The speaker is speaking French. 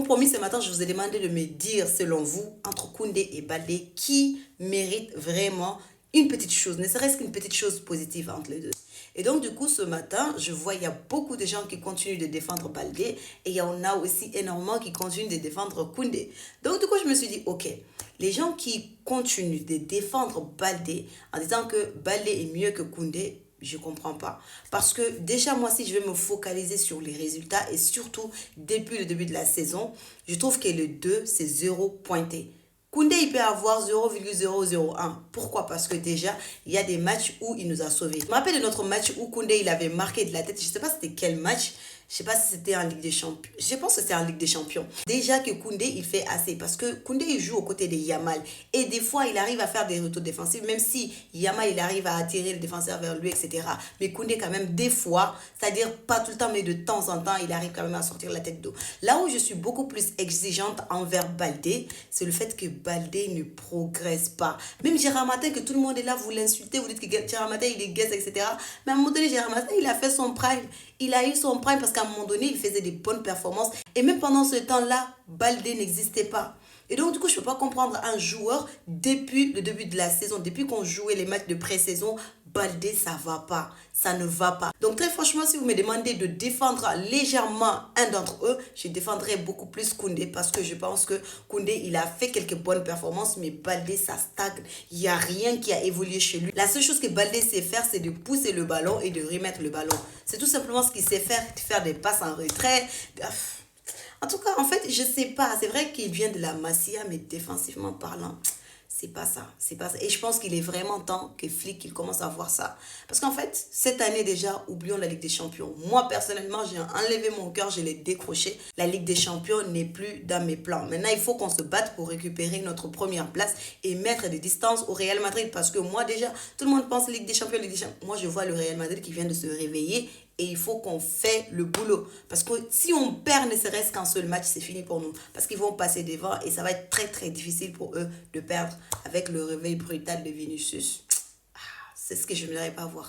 promis, ce matin, je vous ai demandé de me dire, selon vous, entre Koundé et Baldé, qui mérite vraiment une petite chose, ne serait-ce qu'une petite chose positive entre les deux. Et donc, du coup, ce matin, je vois, il y a beaucoup de gens qui continuent de défendre Baldé et il y en a aussi énormément qui continuent de défendre Koundé. Donc, du coup, je me suis dit, ok, les gens qui continuent de défendre Baldé en disant que Baldé est mieux que Koundé, je ne comprends pas. Parce que déjà, moi, si je vais me focaliser sur les résultats et surtout depuis le début de la saison, je trouve que le 2, c'est zéro pointé. Koundé, il peut avoir 0,001. Pourquoi? Parce que déjà, il y a des matchs où il nous a sauvés. Je me rappelle de notre match où Koundé, il avait marqué de la tête. Je ne sais pas c'était quel match. Je ne sais pas si c'était en Ligue des Champions. Je pense que c'était en Ligue des Champions. Déjà que Koundé, il fait assez. Parce que Koundé, il joue aux côtés de Yamal. Et des fois, il arrive à faire des retours défensifs. Même si Yamal, il arrive à attirer le défenseur vers lui, etc. Mais Koundé, quand même, des fois, c'est-à-dire pas tout le temps, mais de temps en temps, il arrive quand même à sortir la tête d'eau. Là où je suis beaucoup plus exigeante envers Baldé, c'est le fait que Baldé ne progresse pas. Même Gérard Martin, que tout le monde est là, vous l'insultez, vous dites que Gérard Martin, il est guesse, etc. Mais à un moment donné, Gérard Martin, il a fait son prime. Il a eu son prime parce qu'à un moment donné, il faisait des bonnes performances. Et même pendant ce temps-là, Baldé n'existait pas. Et donc, du coup, je ne peux pas comprendre un joueur depuis le début de la saison, depuis qu'on jouait les matchs de pré-saison, Baldé, ça va pas. Ça ne va pas. Donc, très franchement, si vous me demandez de défendre légèrement un d'entre eux, je défendrai beaucoup plus Koundé parce que je pense que Koundé, il a fait quelques bonnes performances, mais Baldé, ça stagne. Il n'y a rien qui a évolué chez lui. La seule chose que Baldé sait faire, c'est de pousser le ballon et de remettre le ballon. C'est tout simplement ce qu'il sait faire des passes en retrait. En tout cas, en fait, je sais pas. C'est vrai qu'il vient de la Masia, mais défensivement parlant, c'est pas ça. C'est pas ça. Et je pense qu'il est vraiment temps que Flick il commence à voir ça. Parce qu'en fait, cette année déjà, oublions la Ligue des Champions. Moi, personnellement, j'ai enlevé mon cœur, je l'ai décroché. La Ligue des Champions n'est plus dans mes plans. Maintenant, il faut qu'on se batte pour récupérer notre première place et mettre des distances au Real Madrid. Parce que moi, déjà, tout le monde pense Ligue des Champions, Ligue des Champions. Moi, je vois le Real Madrid qui vient de se réveiller. Et il faut qu'on fait le boulot. Parce que si on perd ne serait-ce qu'un seul match, c'est fini pour nous. Parce qu'ils vont passer devant et ça va être très très difficile pour eux de perdre avec le réveil brutal de Vinicius. C'est ce que je n'aimerais pas voir.